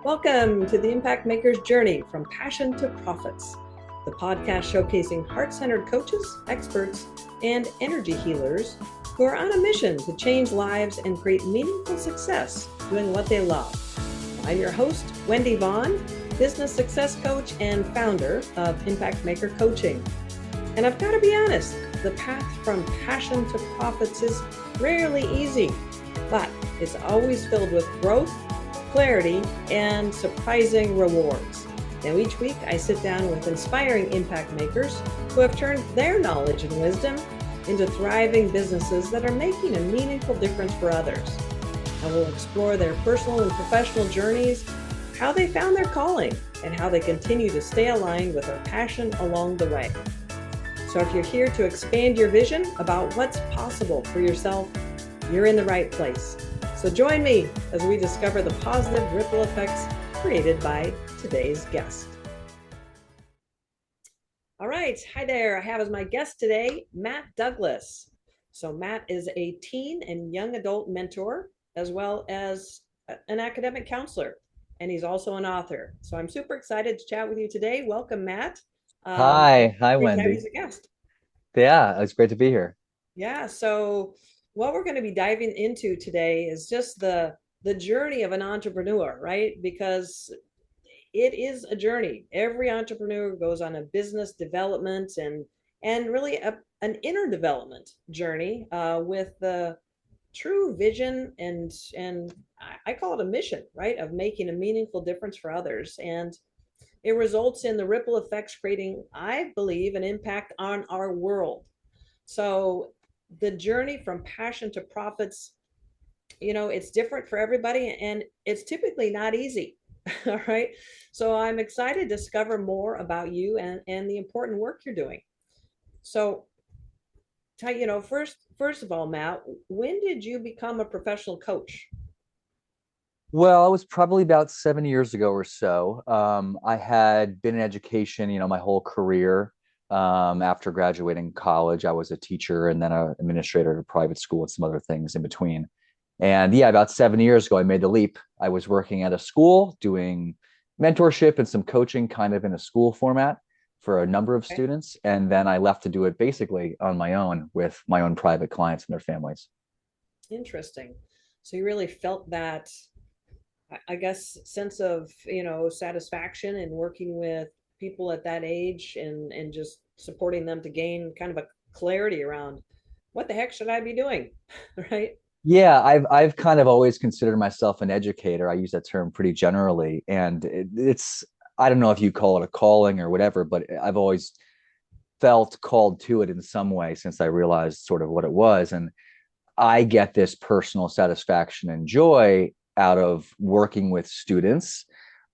Welcome to the Impact Maker's Journey from Passion to Profits, the podcast showcasing heart-centered coaches, experts, and energy healers who are on a mission to change lives and create meaningful success doing what they love. I'm your host, Wendy Vaughn, business success coach and founder of Impact Maker Coaching. And I've got to be honest, the path from passion to profits is rarely easy, but it's always filled with growth, clarity, and surprising rewards. Now, each week I sit down with inspiring impact makers who have turned their knowledge and wisdom into thriving businesses that are making a meaningful difference for others. I will explore their personal and professional journeys, how they found their calling, and how they continue to stay aligned with their passion along the way. So if you're here to expand your vision about what's possible for yourself, you're in the right place. So join me as we discover the positive ripple effects created by today's guest. All right, hi there. I have as my guest today, Matt Douglas. So Matt is a teen and young adult mentor, as well as an academic counselor, and he's also an author. So I'm super excited to chat with you today. Welcome, Matt. Hi, Great to have you Wendy. as a guest. Yeah, it's great to be here. Yeah, so what we're going to be diving into today is just the journey of an entrepreneur, right? Because it is a journey. Every entrepreneur goes on a business development and really an inner development journey with the true vision and I call it a mission, right? Of making a meaningful difference for others. And it results in the ripple effects creating, I believe, an impact on our world. So the journey from passion to profits, it's different for everybody and it's typically not easy. All right. So I'm excited to discover more about you and the important work you're doing. So, first of all, Matt, when did you become a professional coach? Well, it was probably about 7 years ago or so. I had been in education, my whole career. After graduating college, I was a teacher and then an administrator at a private school and some other things in between. And yeah, about 7 years ago, I made the leap. I was working at a school doing mentorship and some coaching kind of in a school format for a number of Okay. students. And then I left to do it basically on my own with my own private clients and their families. Interesting. So you really felt that, I guess, sense of, satisfaction in working with people at that age and just supporting them to gain kind of a clarity around what the heck should I be doing? Right? Yeah, I've kind of always considered myself an educator. I use that term pretty generally, and it's I don't know if you call it a calling or whatever, but I've always felt called to it in some way since I realized sort of what it was. And I get this personal satisfaction and joy out of working with students,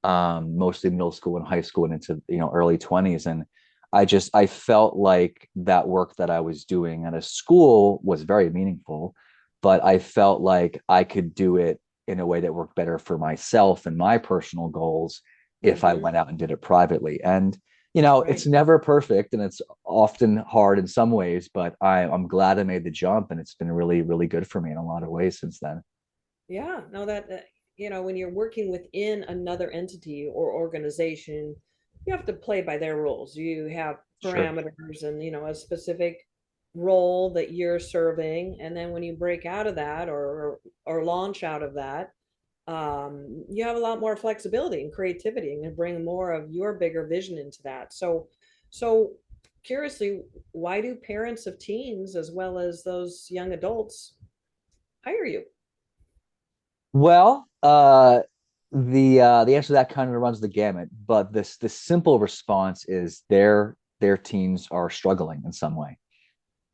mostly middle school and high school and into early 20s. And I felt like that work that I was doing at a school was very meaningful, but I felt like I could do it in a way that worked better for myself and my personal goals if I Mm-hmm. went out and did it privately. And it's Right. never perfect and it's often hard in some ways, but I'm glad I made the jump and it's been really, really good for me in a lot of ways since then. Yeah, no, when you're working within another entity or organization, you have to play by their rules. You have Sure. parameters and, a specific role that you're serving. And then when you break out of that or launch out of that, you have a lot more flexibility and creativity and can bring more of your bigger vision into that. So curiously, why do parents of teens as well as those young adults hire you? Well, the answer to that kind of runs the gamut, but the simple response is their teens are struggling in some way.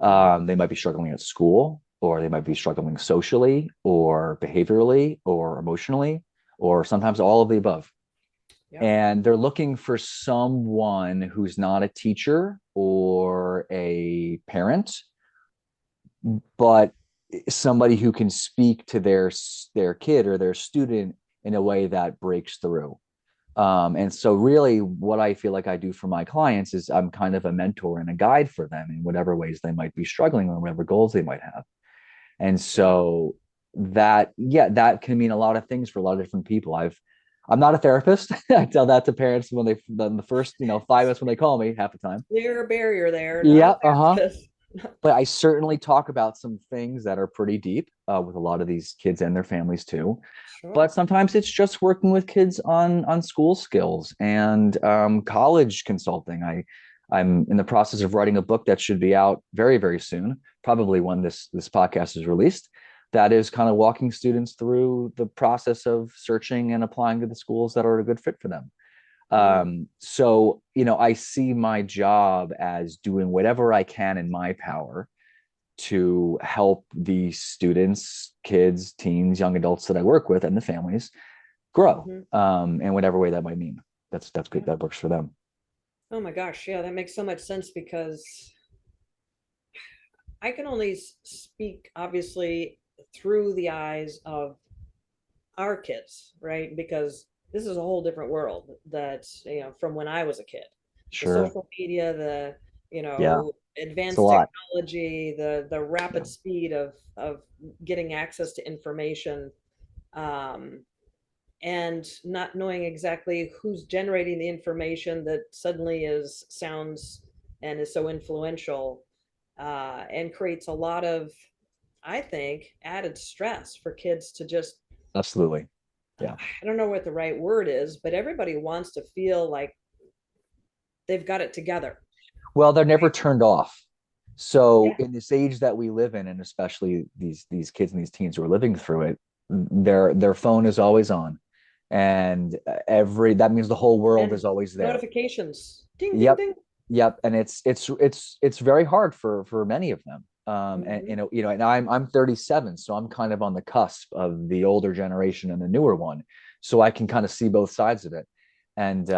Mm-hmm. They might be struggling at school, or they might be struggling socially, or behaviorally, or emotionally, or sometimes all of the above. Yep. And they're looking for someone who's not a teacher or a parent, but somebody who can speak to their kid or their student in a way that breaks through. And so really what I feel like I do for my clients is I'm kind of a mentor and a guide for them in whatever ways they might be struggling or whatever goals they might have. And Yeah. so that, yeah, that can mean a lot of things for a lot of different people. I'm not a therapist. I tell that to parents when the first, 5 minutes when they call me, half the time. Clear a barrier there, not a Yeah, uh-huh. therapist. But I certainly talk about some things that are pretty deep with a lot of these kids and their families too. But Sure. sometimes it's just working with kids on school skills and college consulting. I'm in the process of writing a book that should be out very, very soon, probably when this podcast is released. That is kind of walking students through the process of searching and applying to the schools that are a good fit for them. Mm, So, I see my job as doing whatever I can in my power to help the students, kids, teens, young adults that I work with and the families grow, hmm in whatever way that might mean. That's Yeah. good. That works for them. Oh my gosh, yeah, that makes so much sense because I can only speak obviously through the eyes of our kids, right? Because this is a whole different world that's, from when I was a kid. The Sure. social media, the, Yeah. It's a advanced lot. technology, the Yeah. rapid speed of getting access to information, um, and not knowing exactly who's generating the information that suddenly is sounds and is so influential, and creates a lot of, I think, added stress for kids to just, Absolutely. Yeah. I don't know what the right word is, but everybody wants to feel like they've got it together. Well, they're never turned off. So Yeah. in this age that we live in, and especially these kids and these teens who are living through it, their phone is always on. And every that means the whole world And is always there. notifications. Ding, ding, Yep. ding. Yep. And it's very hard for many of them. And Mm-hmm. and I'm 37, so I'm kind of on the cusp of the older generation and the newer one. So I can kind of see both sides of it. And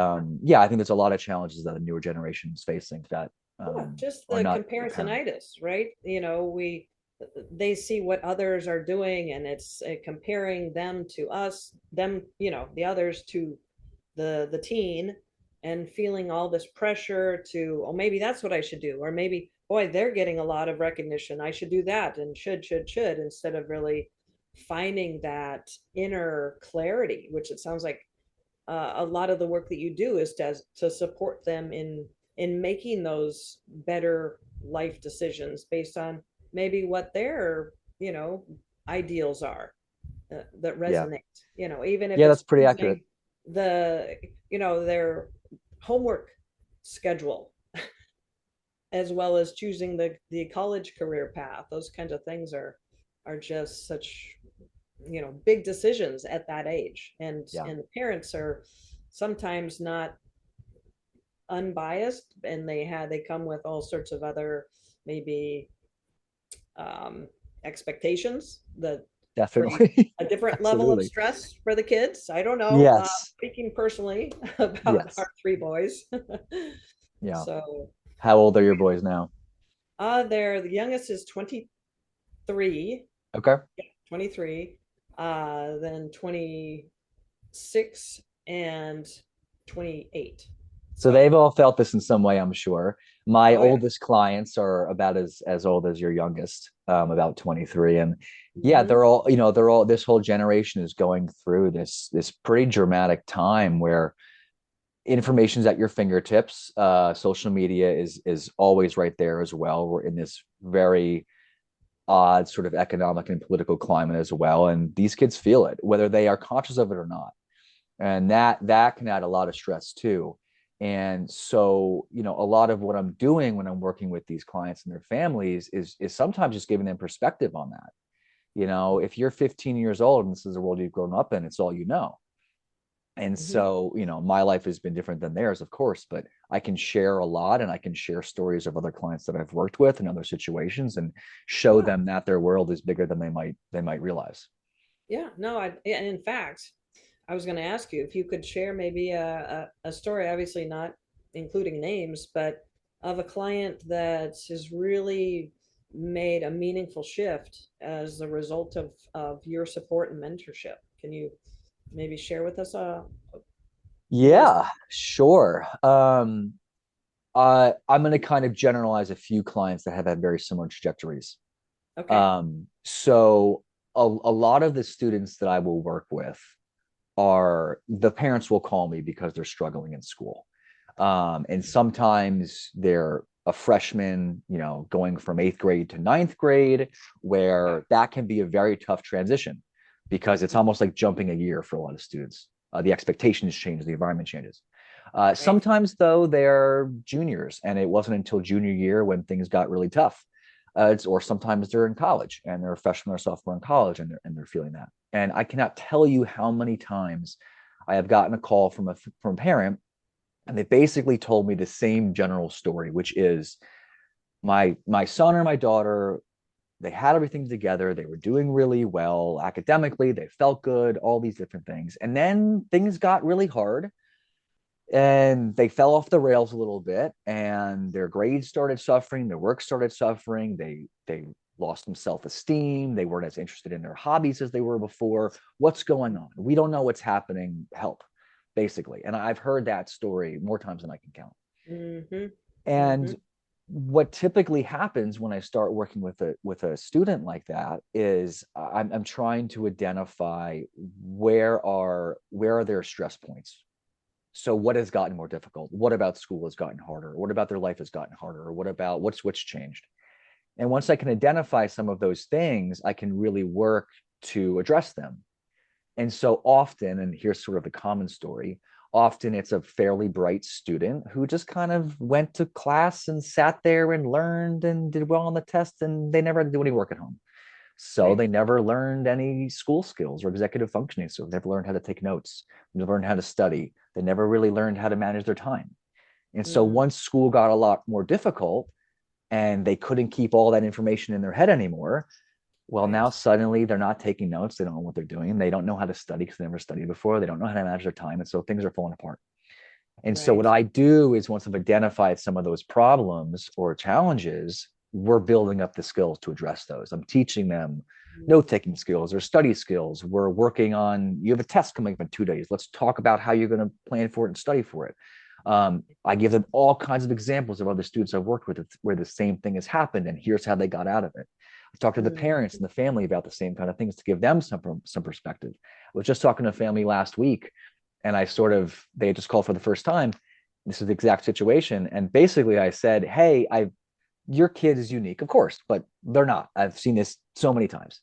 yeah, I think there's a lot of challenges that the newer generation is facing that Yeah, just are the not apparent. comparisonitis, right? They see what others are doing, and it's comparing them to us, them, the others to the teen, and feeling all this pressure to, oh, maybe that's what I should do, or maybe, boy, they're getting a lot of recognition, I should do that, and should, instead of really finding that inner clarity, which it sounds like a lot of the work that you do is to support them in making those better life decisions based on maybe what their ideals are, that Yeah. resonate, even if Yeah, it's that's pretty accurate. choosing the their homework schedule, as well as choosing the college career path. Those kinds of things are just such big decisions at that age, Yeah. and the parents are sometimes not unbiased, and they come with all sorts of other, maybe, um, expectations that create Definitely. a different level of Absolutely. stress for the kids. I don't know, Yes. speaking personally about our Yes. three boys. Yeah. So How old are your boys now? the youngest is 23, Okay. 23, then 26 and 28. So So, they've all felt this in some way, I'm sure. My oh yeah. oldest clients are about as old as your youngest, about 23. And yeah, Hmm. they're all this whole generation is going through this pretty dramatic time where information's at your fingertips. Social media is always right there as well. We're in this very odd sort of economic and political climate as well. And these kids feel it, whether they are conscious of it or not, and that can add a lot of stress too. And so, a lot of what I'm doing when I'm working with these clients and their families is sometimes just giving them perspective on that. If you're 15 years old and this is the world you've grown up in, it's all you know. And Hmm. so, my life has been different than theirs, of course, but I can share a lot and I can share stories of other clients that I've worked with in other situations and show Yeah. them that their world is bigger than they might realize. Yeah, no, and in fact, I was going to ask you if you could share maybe a story, obviously not including names, but of a client that has really made a meaningful shift as a result of your support and mentorship. Can you maybe share with us a little? Yeah, sure. I'm going to kind of generalize a few clients that have had very similar trajectories. Okay. So a lot of the students that I will work with are the parents will call me because they're struggling in school. And sometimes they're a freshman, going from eighth grade to ninth grade, where that can be a very tough transition because it's almost like jumping a year for a lot of students. The expectations change, the environment changes. Right. Sometimes, though, they're juniors, and it wasn't until junior year when things got really tough. Or sometimes they're in college and they're a freshman or sophomore in college, and they're feeling that. And I cannot tell you how many times I have gotten a call from a parent, and they basically told me the same general story, which is my son or my daughter, they had everything together, they were doing really well academically, they felt good, all these different things, and then things got really hard and they fell off the rails a little bit, and their grades started suffering, their work started suffering, they lost some self-esteem, they weren't as interested in their hobbies as they were before. What's going on? We don't know what's happening, help, basically. And I've heard that story more times than I can count. Mm-hmm. Mm-hmm. And what typically happens when I start working with a student like that is I'm trying to identify where are their stress points. So what has gotten more difficult? What about school has gotten harder? What about their life has gotten harder? Or what about what's changed? And once I can identify some of those things, I can really work to address them. And so often, and here's sort of the common story, often it's a fairly bright student who just kind of went to class and sat there and learned and did well on the test, and they never had to do any work at home. So Right. they never learned any school skills or executive functioning. So they never learned how to take notes, never learned how to study. They never really learned how to manage their time. And so Mm. once school got a lot more difficult and they couldn't keep all that information in their head anymore, well, now Right. suddenly they're not taking notes. They don't know what they're doing. They don't know how to study because they never studied before. They don't know how to manage their time. And so things are falling apart. And so what Right. I do is once I've identified some of those problems or challenges, we're building up the skills to address those. I'm teaching them Mm. note-taking skills or study skills. We're working on, you have a test coming up in 2 days. Let's talk about how you're going to plan for it and study for it. I give them all kinds of examples of other students I've worked with where the same thing has happened, and here's how they got out of it. I talk to the Mm. parents and the family about the same kind of things to give them some perspective. I was just talking to a family last week, and they had just called for the first time. This is the exact situation, and basically I said, "Hey, your kid is unique, of course, but they're not. I've seen this so many times."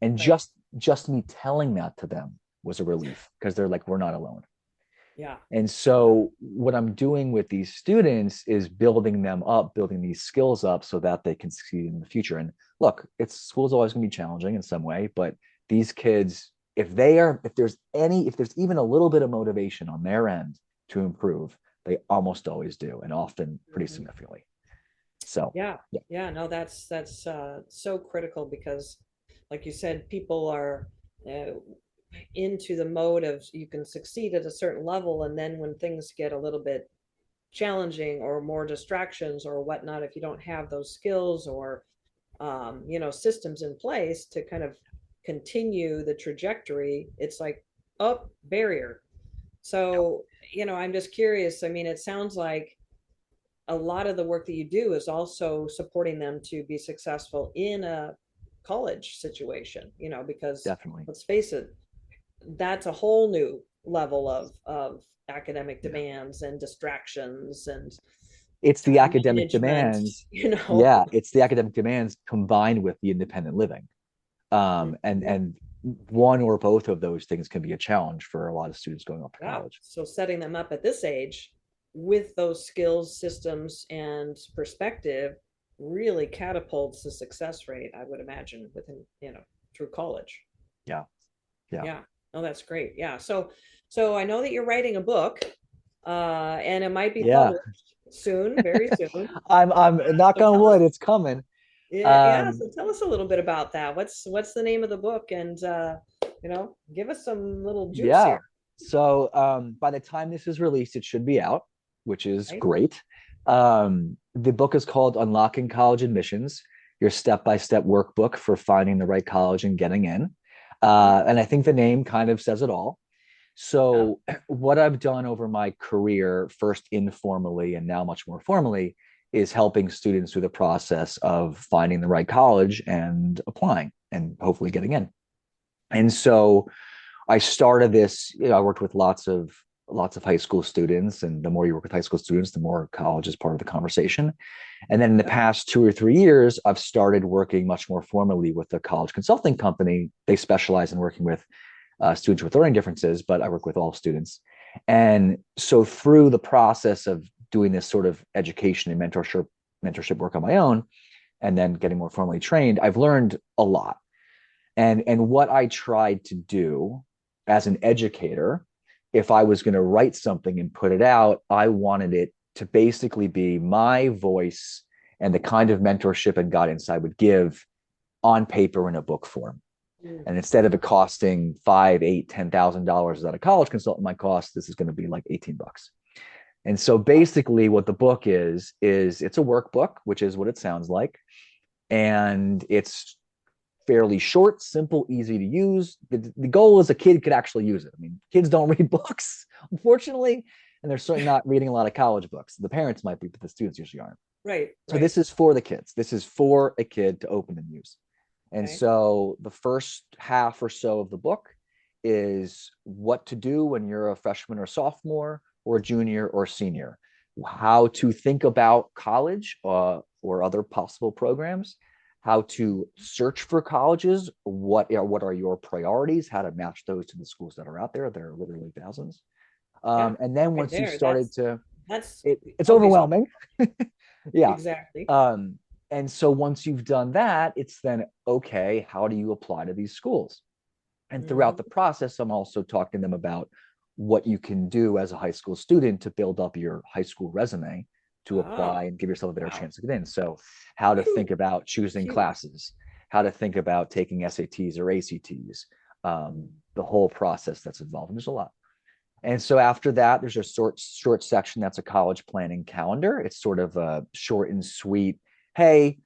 And Right. just me telling that to them was a relief because they're like, we're not alone. Yeah. And Yeah. so what I'm doing with these students is building them up, building these skills up so that they can succeed in the future. And look, school's always going to be challenging in some way, but these kids, if there's even a little bit of motivation on their end to improve, they almost always do, and often pretty Mhm. significantly. So Yeah. yeah, Yeah. No, that's so critical because, like you said, people are uh, into the mode of you can succeed at a certain level, and then when things get a little bit challenging or more distractions or whatnot, if you don't have those skills or systems in place to kind of continue the trajectory, it's like, oh, barrier. yeah, So, I'm just curious. I mean, it sounds like a lot of the work that you do is also supporting them to be successful in a college situation, because definitely. let's face it, that's a whole new level of academic Yeah. demands and distractions and It's the time academic management, demands. you know. Yeah, it's the academic demands combined with the independent living. And Mhm. one or both of those things can be a challenge for a lot of students going off to Yeah. college. So setting them up at this age with those skills, systems, and perspective really catapults the success rate, I would imagine, within, through college. Yeah, yeah, Yeah. Oh, that's great. Yeah. So I know that you're writing a book, and it might be yeah. published soon, very soon. I'm knock So on tell us, wood, it's coming. yeah, yeah. Um, So tell us a little bit about that. What's the name of the book, and give us some little juice yeah. here, So by the time this is released, it should be out, which is right? great. The book is called Unlocking College Admissions, your step-by-step workbook for finding the right college and getting in. Mm. And I think the name kind of says it all. Yeah. So, what I've done over my career, first informally and now much more formally, is helping students through the process of finding the right college and applying and hopefully getting in. And so, I started this, I worked with lots of high school students, and the more you work with high school students, the more college is part of the conversation. And then in the Yep. past 2 or 3 years, I've started working much more formally with a college consulting company. They specialize in working with students with learning differences, but I work with all students. And so through the process of doing this sort of education and mentorship work on my own, and then getting more formally trained, I've learned a lot. And what I tried to do as an educator, if I was going to write something and put it out, I wanted it to basically be my voice and the kind of mentorship and guidance I would give on paper in a book form. Mm. And instead of it costing $5, $8, $10,000 that a college consultant might cost, this is going to be like $18. And so basically what the book is it's a workbook, which is what it sounds like. And it's fairly short, simple, easy to use. The goal is a kid could actually use it. I mean, kids don't read books, unfortunately, and they're certainly not reading a lot of college books. The parents might be, but the students usually aren't. Right, So right. this is for the kids. This is for a kid to open and use. And Okay. so the first half or so of the book is what to do when you're a freshman or sophomore or a junior or senior, how to think about college or other possible programs, how to search for colleges, what are your priorities, how to match those to the schools that are out there. There are literally thousands. Yeah, And then right once you've there. started to, That's it's always overwhelming. Yeah. exactly. And so once you've done that, it's then, okay, how do you apply to these schools? And throughout the Mhm. process, I'm also talking to them about what you can do as a high school student to build up your high school resume to apply Oh, and give yourself a better wow. chance to get in. So, how to think Phew, about choosing huge. classes, how to think about taking SATs or ACTs, the whole process that's involved. And there's a lot. And so after that, there's a short section that's a college planning calendar. It's sort of a short and sweet. Hey,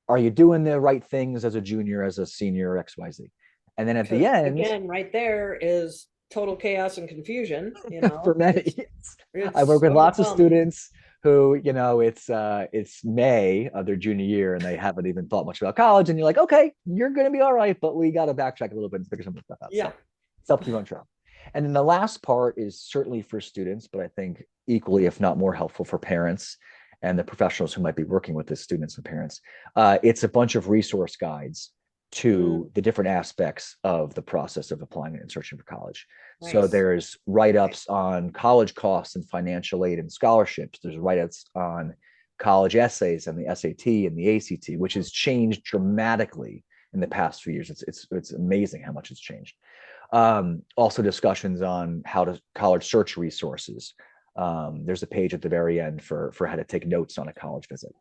are you doing the right things as a junior, as a senior, XYZ? And then at the Because end, again, right there is total chaos and confusion. You know, for many, I work it's with lots of overwhelming. students who, it's May of their junior year and they haven't even thought much about college. And you're like, okay, you're going to be all right, but we got to backtrack a little bit and figure some stuff out. Yeah. So it's helped you on track. And then the last part is certainly for students, but I think equally, if not more helpful for parents and the professionals who might be working with the students and parents. It's a bunch of resource guides Mm, to the different aspects of the process of applying and searching for college. So nice. there's write-ups on college costs and financial aid and scholarships. There's write-ups on college essays and the SAT and the ACT, which has changed dramatically in the past few years. It's amazing how much it's changed. Also discussions on how to college search resources. There's a page at the very end for how to take notes on a college visit.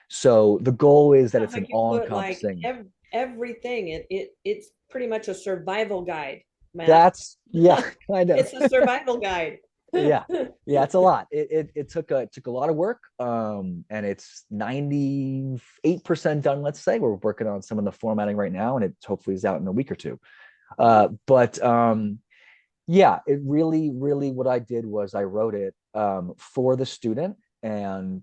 So the goal is that Sounds it's an like you put like all-encompassing. everything. It's pretty much a survival guide, Matt. That's yeah, kind of. It's a survival guide. Yeah, yeah, it's a lot. It took a lot of work, and it's 98% done. Let's say we're working on some of the formatting right now, and it hopefully is out in a week or two. But yeah, it really what I did was I wrote it for the student and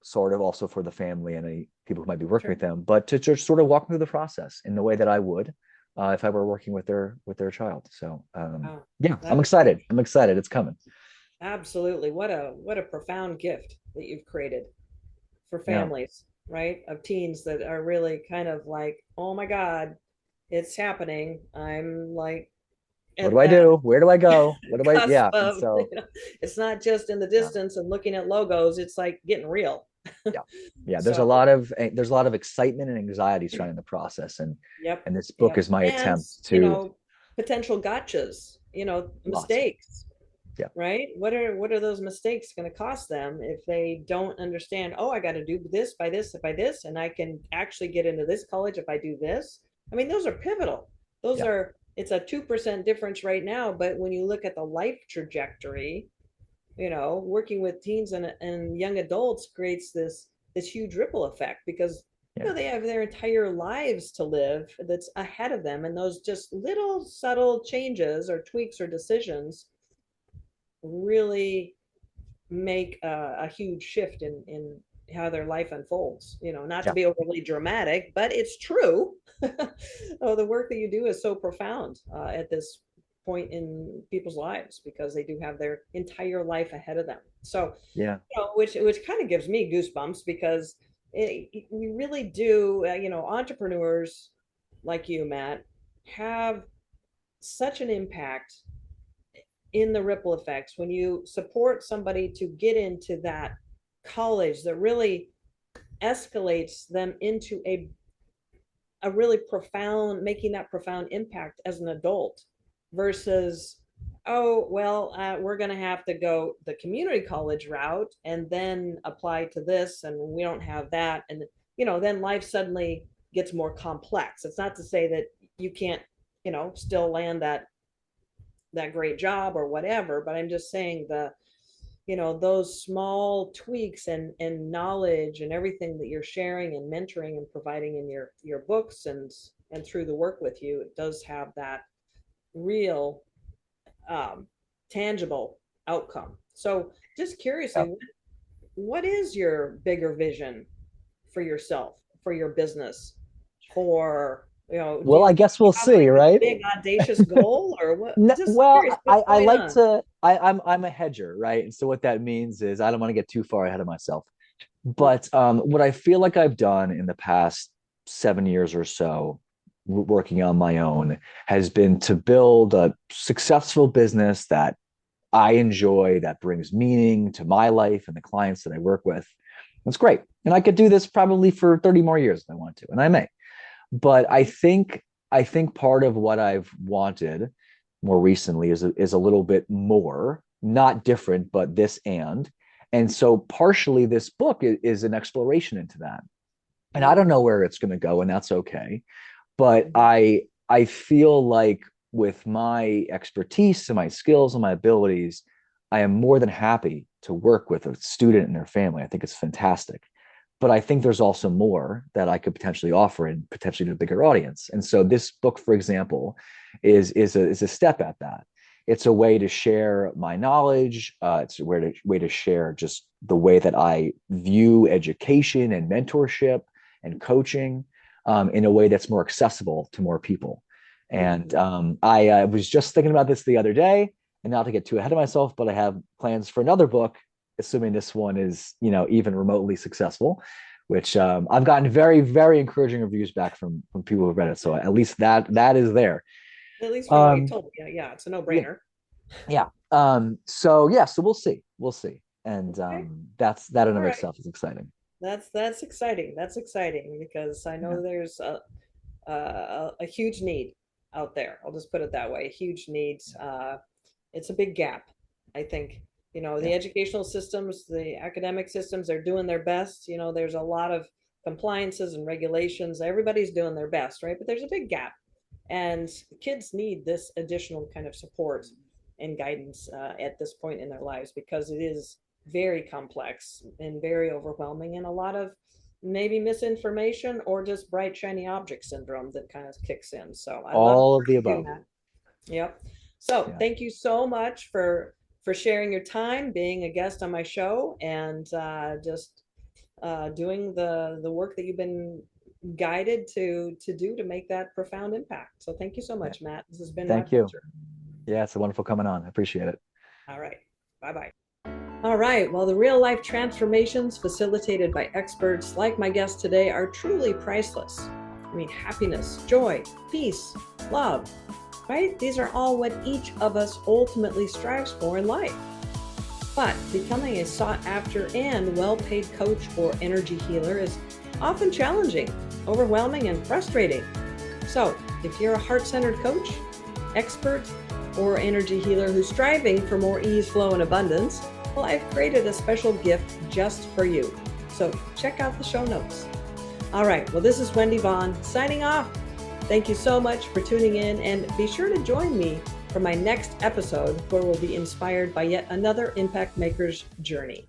sort of also for the family and any people who might be working with Sure. them, but to just sort of walk through the process in the way that I would if I were working with their child. So Wow. yeah, I'm That is excited. huge. I'm excited. It's coming. Absolutely. What a profound gift that you've created for Yeah. families, right? Of teens that are really kind of like, oh my God, it's happening. I'm like What do at I that do? Where do I go? What do I? cusp Yeah. And of, so it's not just in the yeah, distance and looking at logos, it's like getting real. yeah, yeah. There's a So, lot of there's a lot of excitement and anxiety surrounding the process, and yep, and this book yep. is my And, attempt to potential gotchas, lots. mistakes, Yeah. right? What are those mistakes going to cost them if they don't understand, oh, I got to do this by this by this, and I can actually get into this college if I do this. I mean, those are pivotal. Those Yeah. are It's a 2% difference right now, but when you look at the life trajectory, working with teens and young adults creates this huge ripple effect because Yeah. they have their entire lives to live that's ahead of them, and those just little subtle changes or tweaks or decisions really make a huge shift in how their life unfolds. Not to Yeah. be overly dramatic, but it's true. Oh, the work that you do is so profound at this point in people's lives because they do have their entire life ahead of them. So, Yeah. which kind of gives me goosebumps because we really do, entrepreneurs like you, Matt, have such an impact in the ripple effects when you support somebody to get into that college that really escalates them into a really profound, making that profound impact as an adult versus, oh, well, we're going to have to go the community college route and then apply to this, and we don't have that. And, then life suddenly gets more complex. It's not to say that you can't, still land that great job or whatever, but I'm just saying those small tweaks and knowledge and everything that you're sharing and mentoring and providing in your books and through the work with you, it does have that real tangible outcome. So just curiously, what is your bigger vision for yourself, for your business, for Well, I guess we'll see, right? Big audacious goal or what? Well, I like to, I'm a hedger, right? And so what that means is I don't want to get too far ahead of myself. But what I feel like I've done in the past 7 years or so, working on my own, has been to build a successful business that I enjoy, that brings meaning to my life and the clients that I work with. That's great. And I could do this probably for 30 more years if I want to, and I may. But I think part of what I've wanted more recently is a little bit more, not different, but this and so partially this book is an exploration into that. And I don't know where it's going to go, and that's okay. But I feel like with my expertise and my skills and my abilities, I am more than happy to work with a student and their family. I think it's fantastic. But I think there's also more that I could potentially offer and potentially to a bigger audience. And so this book, for example, is a step at that. It's a way to share my knowledge. It's a way to share just the way that I view education and mentorship and coaching in a way that's more accessible to more people. And I was just thinking about this the other day, and not to get too ahead of myself, but I have plans for another book, assuming this one is, even remotely successful, which I've gotten very, very encouraging reviews back from people who've read it. So at least that is there. At least from what you told me. Yeah, it's a no-brainer. Yeah. So we'll see. And that in and of itself is exciting. That's exciting. That's exciting because I know there's a huge need out there. I'll just put it that way. Huge needs. It's a big gap, I think. The educational systems, the academic systems, they're doing their best. There's a lot of compliances and regulations. Everybody's doing their best, right? But there's a big gap. And kids need this additional kind of support and guidance at this point in their lives because it is very complex and very overwhelming, and a lot of maybe misinformation or just bright, shiny object syndrome that kind of kicks in. So all of the above. Yep. So thank you so much for sharing your time, being a guest on my show, and just doing the work that you've been guided to do to make that profound impact. So thank you so much, Matt. This has been my pleasure. Yeah, it's a wonderful coming on. I appreciate it. All right. Bye-bye. All right. Well, the real life transformations facilitated by experts like my guest today are truly priceless. I mean, happiness, joy, peace, love, right? These are all what each of us ultimately strives for in life. But becoming a sought after and well-paid coach or energy healer is often challenging, overwhelming, and frustrating. So if you're a heart-centered coach, expert, or energy healer who's striving for more ease, flow, and abundance, well, I've created a special gift just for you. So check out the show notes. All right. Well, this is Wendy Vaughn signing off. Thank you so much for tuning in, and be sure to join me for my next episode where we'll be inspired by yet another Impact Maker's journey.